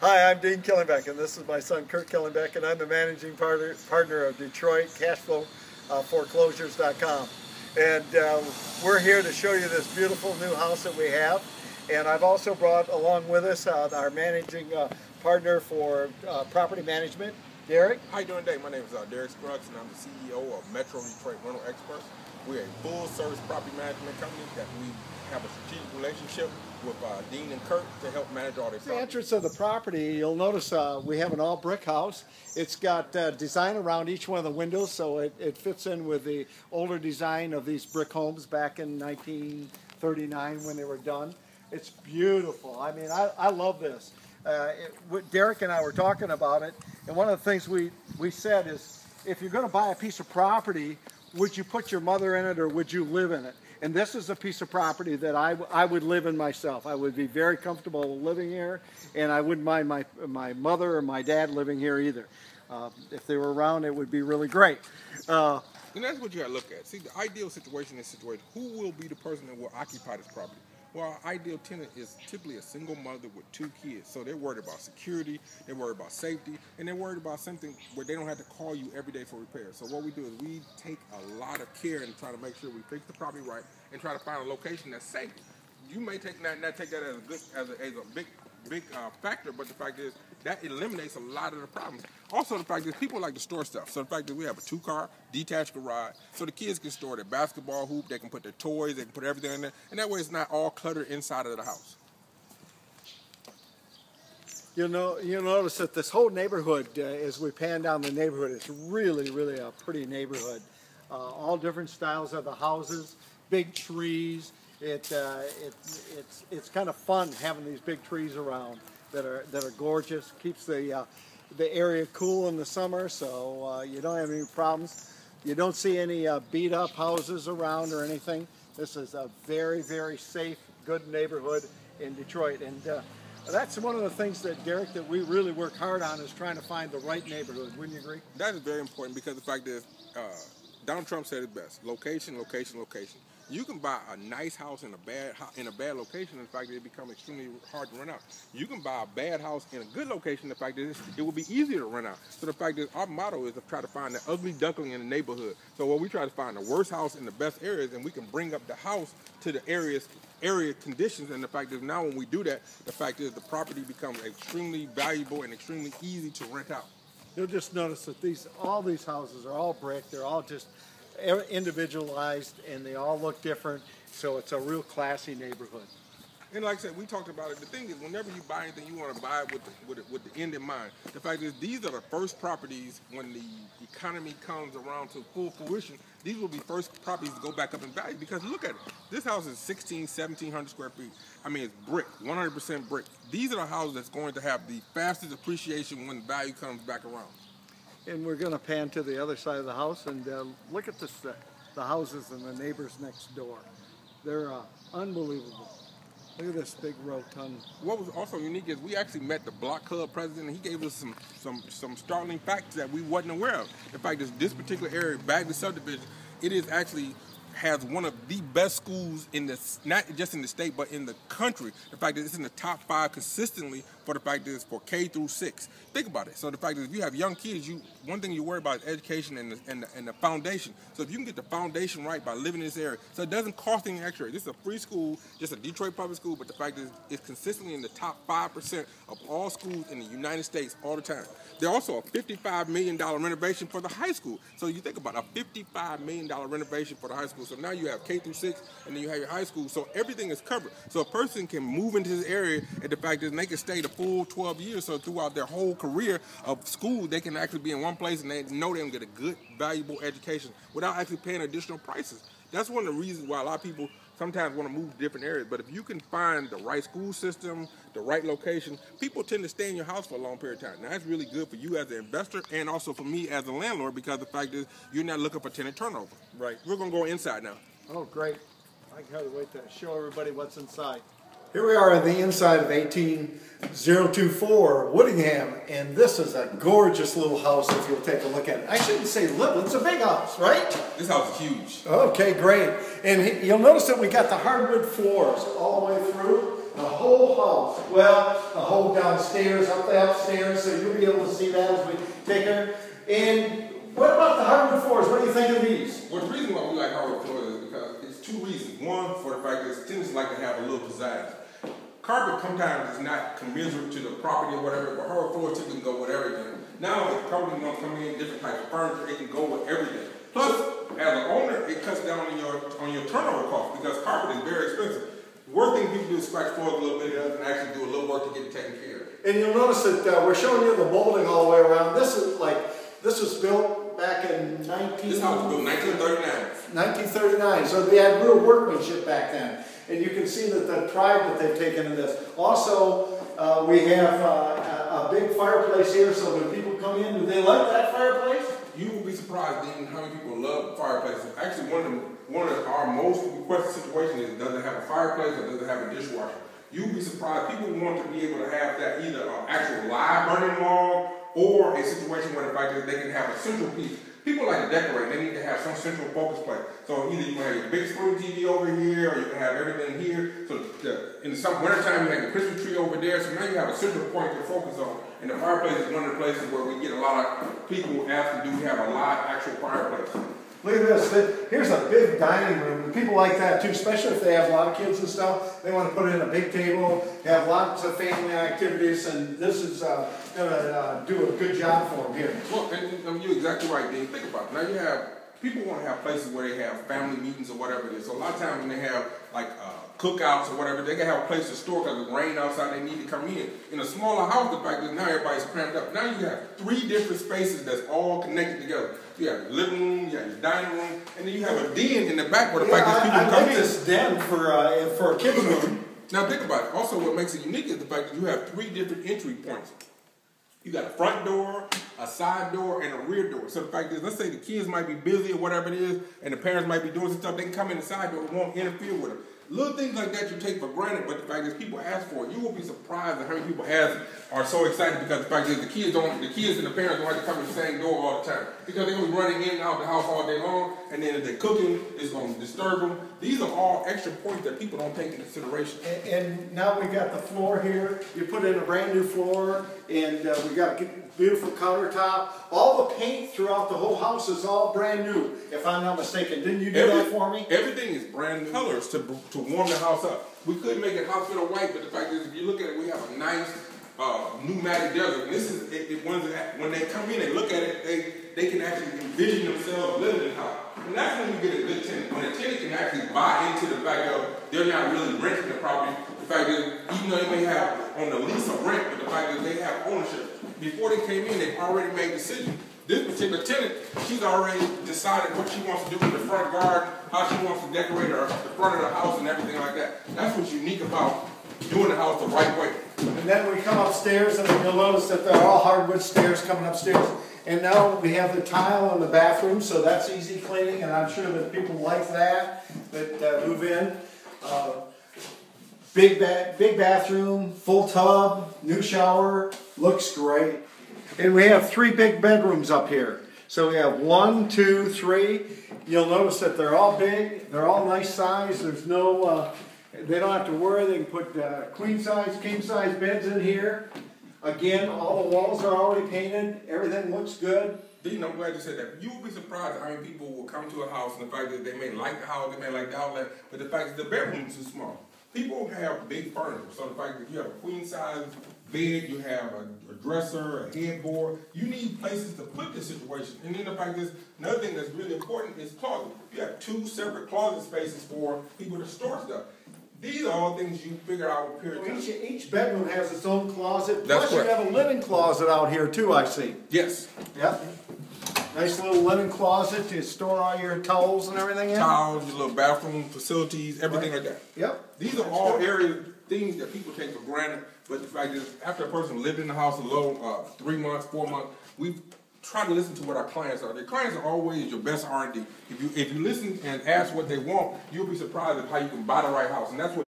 Hi, I'm Dean Killingbeck, and this is my son Kurt Killingbeck, and I'm the managing partner of Detroit Cashflow Foreclosures.com. And we're here to show you this beautiful new house that we have. And I've also brought along with us our managing partner for property management, Derek. How you doing today? My name is Derek Scruggs, and I'm the CEO of Metro Detroit Rental Experts. We're a full-service property management company that we have a strategic relationship with Dean and Kurt to help manage all their properties. The entrance of the property, you'll notice we have an all-brick house. It's got design around each one of the windows, so it fits in with the older design of these brick homes back in 1939 when they were done. It's beautiful. I mean, I love this. Derek and I were talking about it, and one of the things we said is, if you're going to buy a piece of property, would you put your mother in it or would you live in it? And this is a piece of property that I would live in myself. I would be very comfortable living here, and I wouldn't mind my mother or my dad living here either. If they were around, it would be really great. And that's what you got to look at. See, the ideal situation is who will be the person that will occupy this property? Well, our ideal tenant is typically a single mother with 2 kids. So they're worried about security, they're worried about safety, and they're worried about something where they don't have to call you every day for repairs. So what we do is we take a lot of care in trying to make sure we fix the property right and try to find a location that's safe. You may not take that as a big factor, but the fact is that eliminates a lot of the problems. Also, the fact is people like to store stuff. So the fact that we have a 2-car detached garage, so the kids can store their basketball hoop, they can put their toys, they can put everything in there, and that way it's not all cluttered inside of the house. You'll notice that this whole neighborhood, as we pan down the neighborhood, it's really, really a pretty neighborhood. All different styles of the houses, big trees. It's kind of fun having these big trees around that are gorgeous. Keeps the area cool in the summer, so you don't have any problems. You don't see any beat up houses around or anything. This is a very, very safe, good neighborhood in Detroit, and that's one of the things that, Derek, that we really work hard on, is trying to find the right neighborhood. Wouldn't you agree? That is very important, because the fact is, Donald Trump said it best: location, location, location. You can buy a nice house in a bad location. In fact, it becomes extremely hard to rent out. You can buy a bad house in a good location. The fact is, it will be easier to rent out. So the fact is, our motto is to try to find the ugly duckling in the neighborhood. So what we try to find the worst house in the best areas, and we can bring up the house to the area conditions. And the fact is, now when we do that, the fact is the property becomes extremely valuable and extremely easy to rent out. You'll just notice that all these houses are all brick. They're all just individualized, and they all look different, so it's a real classy neighborhood. And like I said, we talked about it. The thing is, whenever you buy anything, you want to buy it with the end in mind. The fact is, these are the first properties when the economy comes around to full fruition. These will be first properties to go back up in value, because look at it. This house is 1,700 square feet. I mean, it's brick, 100% brick. These are the houses that's going to have the fastest appreciation when value comes back around. And we're going to pan to the other side of the house and look at this, the houses and the neighbors next door. They're unbelievable. Look at this big rotund. What was also unique is we actually met the block club president, and he gave us some startling facts that we wasn't aware of. In fact, this particular area, Bagley subdivision, it is actually has one of the best schools in this, not just in the state, but in the country. The fact that it's in the top 5 consistently, for the fact that it's for K through 6. Think about it. So the fact is, if you have young kids, one thing you worry about is education and the foundation. So if you can get the foundation right by living in this area, so it doesn't cost any extra. This is a free school, just a Detroit public school, but the fact is, it's consistently in the top 5% of all schools in the United States all the time. There's also a $55 million renovation for the high school. So you think about a $55 million renovation for the high school. So now you have K through 6, and then you have your high school. So everything is covered. So a person can move into this area, and the fact is, they can stay the full 12 years. So throughout their whole career of school, they can actually be in one place, and they know they're going to get a good, valuable education without actually paying additional prices. That's one of the reasons why a lot of people sometimes want to move to different areas. But if you can find the right school system, the right location, people tend to stay in your house for a long period of time. Now, that's really good for you as an investor, and also for me as a landlord, because the fact is, you're not looking for tenant turnover. Right. We're going to go inside now. Oh, great. I can't wait to show everybody what's inside. Here we are on the inside of 18024 Woodingham, and this is a gorgeous little house if you'll take a look at it. I shouldn't say little, it's a big house, right? This house is huge. Okay, great. And you'll notice that we got the hardwood floors all the way through. the whole house. Well, the whole downstairs, up the upstairs, so you'll be able to see that as we take her. And what about the hardwood floors? What do you think of these? Well, the reason why we like hardwood floors is because it's two reasons. One, for the fact that tenants like to have a little pizzazz. Carpet sometimes is not commensurate to the property or whatever, but hardwood floors typically go with everything. Now, if the company wants to come in, different types of furniture, it can go with everything. Plus, as an owner, it cuts down on your turnover cost because carpet is very expensive. The worst thing people do is scratch floors a little bit and actually do a little work to get it taken care of. And you'll notice that we're showing you the molding all the way around. This was built back in This house was built 1939. 1939, so they had real workmanship back then. And you can see that the pride that they've taken in this. Also, we have a big fireplace here, so when people come in, do they like that fireplace? You will be surprised, Dean, how many people love fireplaces. Actually, one of our most requested situations is, does it have a fireplace or does it have a dishwasher? You'll be surprised. People want to be able to have that either an actual live burning log or a situation where the fact is they can have a central piece. People like to decorate. They need to have some central focus point. So either you can have your big screen TV over here, or you can have everything here. So in the wintertime, you have the Christmas tree over there. So now you have a central point to focus on. And the fireplace is one of the places where we get a lot of people asking, do we have a live actual fireplace? Look at this. Here's a big dining room. And people like that too, especially if they have a lot of kids and stuff. They want to put in a big table, have lots of family activities, and this is going to do a good job for them here. Well, and you're exactly right, Dean. Think about it. Now you have, people want to have places where they have family meetings or whatever it is. So a lot of times when they have like cookouts or whatever, they can have a place to store because it's rain outside, they need to come in. In a smaller house, the fact is now everybody's cramped up. Now you have 3 different spaces that's all connected together. You have your living room, you have your dining room, and then you have a den in the back where the fact is people come in. I like this den for a kid's room. Now think about it. Also, what makes it unique is the fact that you have 3 different entry points. You got a front door, a side door, and a rear door. So the fact is, let's say the kids might be busy or whatever it is, and the parents might be doing some stuff, they can come in the side door and won't interfere with them. Little things like that you take for granted, but the fact is people ask for it. You will be surprised at how many people are so excited because the fact is the kids and the parents don't like to come in the same door all the time. Because they're going to be running in and out the house all day long, and then if they're cooking, it's going to disturb them. These are all extra points that people don't take into consideration. And now we got the floor here. You put in a brand new floor, and we got a beautiful countertop. All the paint throughout the whole house is all brand new, if I'm not mistaken. Didn't you do that for me? Everything is brand new colors to warm the house up. We could make it hospital white, but the fact is, if you look at it, we have a nice pneumatic desert. And this is when they come in and look at it, they can actually envision themselves living in the house. And that's when you get a good tenant. When a tenant can actually buy into the fact of they're not really renting the property. The fact is, even though they may have on the lease or rent, but the fact is they have ownership. Before they came in, they've already made a decision. This particular tenant, she's already decided what she wants to do in the front garden, how she wants to decorate the front of the house and everything like that. That's what's unique about doing the house the right way. And then we come upstairs, and you'll notice that they're all hardwood stairs coming upstairs. And now we have the tile in the bathroom, so that's easy cleaning, and I'm sure that people like that move in. Big bathroom, full tub, new shower, looks great. And we have 3 big bedrooms up here. So we have 1, 2, 3. You'll notice that they're all big, they're all nice size. There's no, they don't have to worry. They can put queen size, king size beds in here. Again, all the walls are already painted. Everything looks good. Dean, I'm glad you said that. You will be surprised at how many people will come to a house and the fact that they may like the house, they may like the outlet, but the fact that the bedroom is too small. People have big furniture, so the fact that you have a queen size bed, you have a dresser, a headboard, you need places to put this situation. And then the fact is, another thing that's really important is closet. You have 2 separate closet spaces for people to store stuff. These are all things you figure out with period of time. Each bedroom has its own closet. That's Plus correct. You have a linen closet out here too, I see. Yes. Yep. Nice little linen closet to store all your towels and everything in. Towels, your little bathroom facilities, everything like that. Yep. These are all things that people take for granted. But the fact is, after a person lived in the house alone 3 months, 4 months, we've tried to listen to what our clients are. The clients are always your best R&D. If you listen and ask what they want, you'll be surprised at how you can buy the right house. And that's what